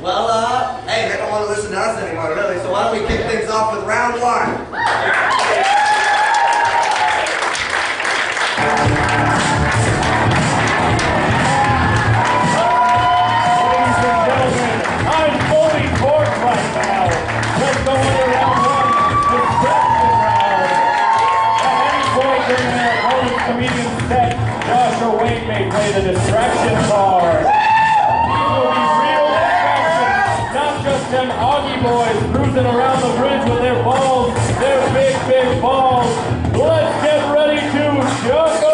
Well, hey, they don't want to listen to us anymore, really, so why don't we kick things off with round one? Ladies and gentlemen, I'm fully torqued right now. Let's go into round one, distraction round. At any point during the opponent's comedian set, Joshua Kahn may play the distraction card. These will be real distractions, not just them Augie boys cruising around the bridge with their balls, their big, big balls. Let's get ready to juggle!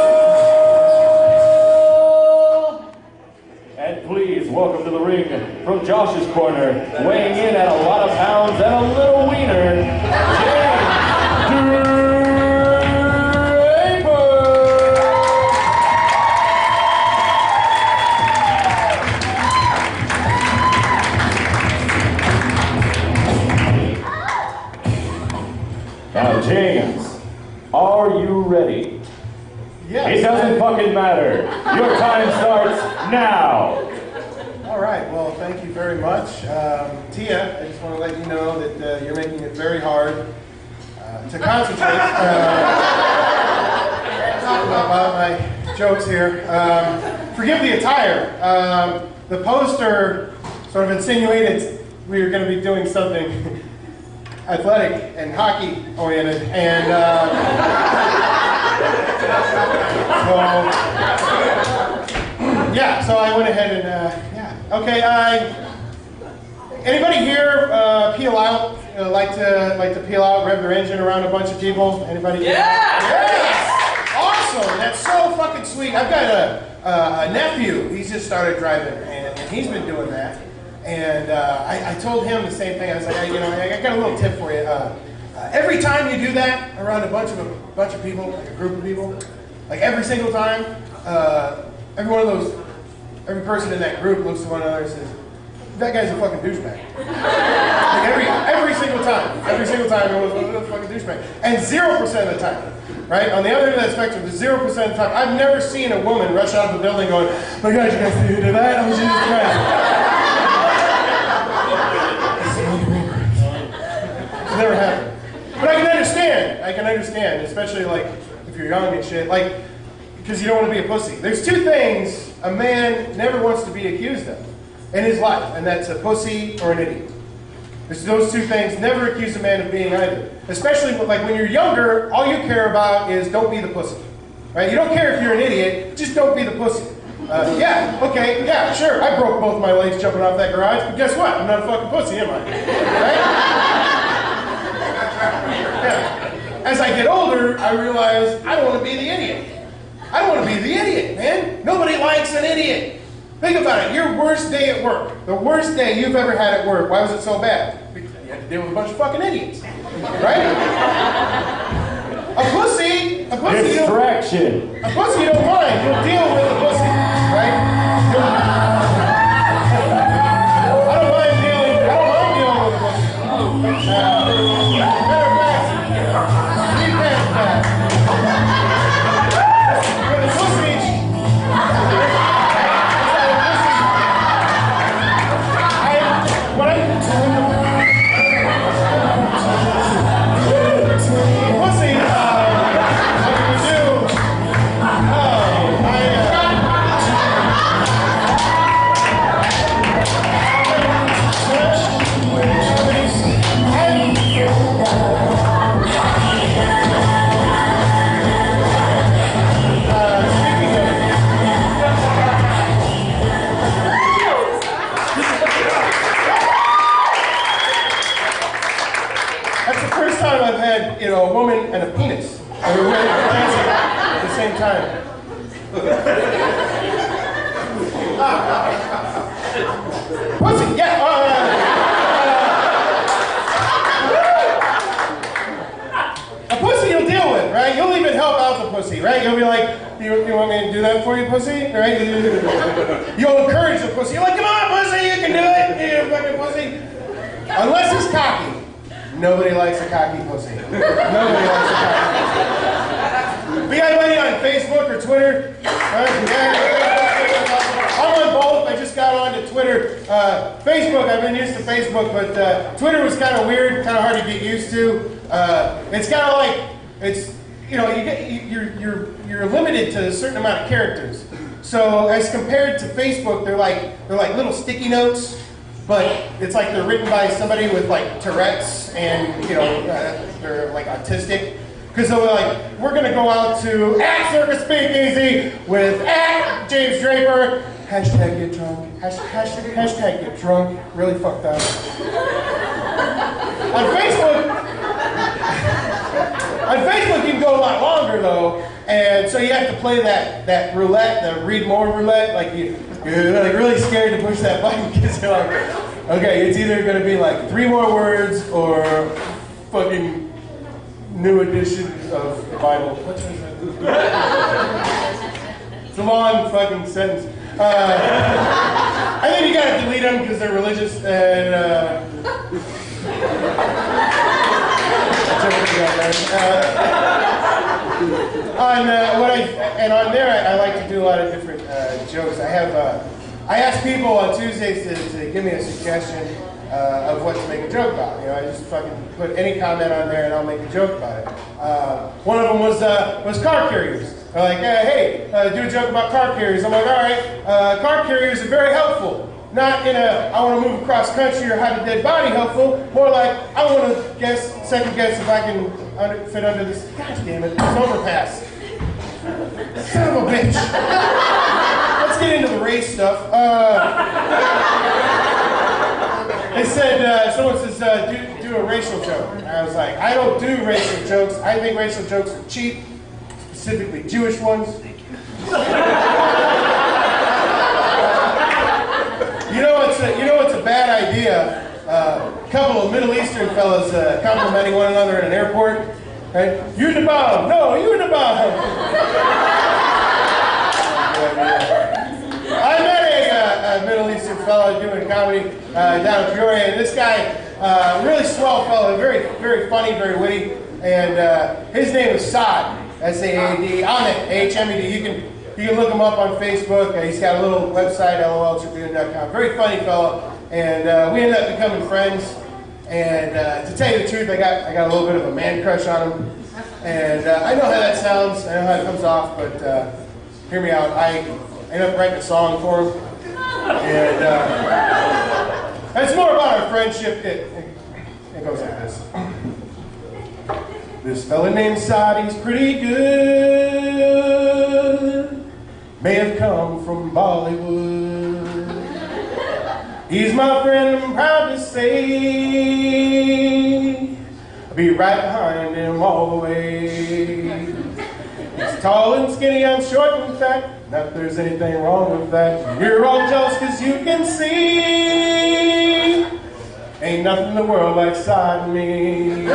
And please welcome to the ring from Josh's corner, weighing in at a lot of pounds and a little wiener, Draper! Now, James, are you ready? Yes. It doesn't fucking matter. Your time starts now. All right. Well, thank you very much. Tia, I just want to let you know that you're making it very hard to concentrate about my jokes here. Forgive the attire. The poster sort of insinuated we were going to be doing something athletic and hockey oriented, and so I went ahead and okay. Anybody here peel out? Like to peel out, rev their engine around a bunch of people? Anybody? Yeah! Yes! Awesome! That's so fucking sweet. I've got a nephew. He's just started driving, and he's been doing that. And I told him the same thing. I was like, I got a little tip for you. Every time you do that around a bunch of people, like a group of people, like every single time, every person in that group looks to one another and says, "That guy's a fucking douchebag." Like every single time, everyone's a fucking douchebag. And 0% of the time, right? On the other end of that spectrum, the 0% of the time, I've never seen a woman rush out of the building going, "My God, you guys see who did that? Oh, Jesus Christ." It's never happened. But I can understand, especially like if you're young and shit, like, because you don't want to be a pussy. There's two things a man never wants to be accused of in his life, and that's a pussy or an idiot. There's those two things. Never accuse a man of being either. Especially like when you're younger, all you care about is don't be the pussy, right? You don't care if you're an idiot, just don't be the pussy. Yeah, sure, I broke both my legs jumping off that garage, but guess what? I'm not a fucking pussy, am I? Right? Yeah. As I get older, I realize I don't want to be the idiot. I don't want to be the idiot, man. Nobody likes an idiot. Think about it. Your worst day at work, the worst day you've ever had at work, why was it so bad? Because you had to deal with a bunch of fucking idiots, right? A pussy Distraction. A pussy you don't mind. You'll deal with a pussy, right? I don't mind dealing with a pussy. Matter of fact, leave that back. With a pussy, a woman and a penis. And we're really dancing at the same time. Pussy, yeah. A pussy you'll deal with, right? You'll even help out the pussy, right? You'll be like, you want me to do that for you, pussy? Right? You'll encourage the pussy. You're like, come on, pussy, you can do it. You fucking pussy. Unless he's cocky. Nobody likes a cocky pussy. Nobody likes a cocky pussy. We got anybody on Facebook or Twitter? Right? Yeah. I'm on on both. I just got onto Twitter. Facebook, I've been used to Facebook, but Twitter was kind of weird, kind of hard to get used to. It's kind of like, it's, you know, you're limited to a certain amount of characters. So as compared to Facebook, they're like little sticky notes, but it's like they're written by somebody with like Tourette's and, you know, they're like autistic. Because they're like, we're going to go out to @Circus Speakeasy with @James Draper. Hashtag get drunk. Hashtag get drunk. Really fucked up. On Facebook you can go a lot longer though, and so you have to play that roulette, the read more roulette. Like you're like really scared to push that button because you're like, okay, it's either going to be like 3 more words or fucking new edition of the Bible. It's a long fucking sentence. I think you gotta delete them because they're religious and on there I like to do a lot of different jokes. I ask people on Tuesdays to give me a suggestion of what to make a joke about. You know, I just fucking put any comment on there and I'll make a joke about it. One of them was car carriers. They're like, hey, do a joke about car carriers. I'm like, all right, car carriers are very helpful. Not in a, I want to move across country or have a dead body helpful. More like, I want to second guess if I can fit under this. God damn it, it's overpass. Son of a bitch. Let's get into the race stuff. They said, someone says, do a racial joke. And I was like, I don't do racial jokes. I think racial jokes are cheap, specifically Jewish ones. You know what's a bad idea? A couple of Middle Eastern fellas complimenting one another in an airport. Right? You're the bomb. No, you're the bomb. I met a Middle Eastern fellow doing comedy down in Peoria, and this guy, really swell fellow, very, very funny, very witty, and his name is Saad, S-A-A-D, Ahmed, A-H-M-E-D. You can look him up on Facebook. He's got a little website, loltribune.com. Very funny fellow, and we ended up becoming friends. And to tell you the truth, I got a little bit of a man crush on him, and I know how that sounds, I know how it comes off, but hear me out. I ended up writing a song for him. And it's more about our friendship. It goes like this. This fella named Saad, he's pretty good. May have come from Bollywood. He's my friend, I'm proud to say. I'll be right behind him all the way. He's tall and skinny, I'm short and fat. Not that there's anything wrong with that. You're all jealous cause you can see. Ain't nothing in the world like Saad and me.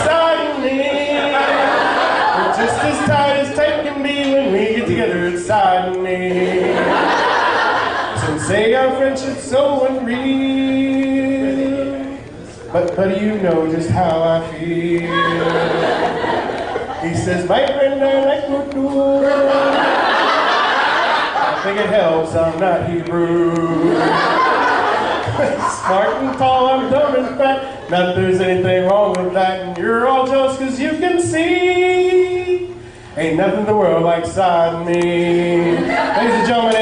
Saad and me. We're just as tight as tight can be when we get together. It's Saad and me. Some say our friendship's so unreal. But do you know just how I feel? He says, my friend, I like your door. I think it helps, I'm not Hebrew. Smart and tall, I'm dumb and fat. Not that there's anything wrong with that. And you're all jealous cause you can see. Ain't nothing in the world like Saad and me. Ladies and gentlemen,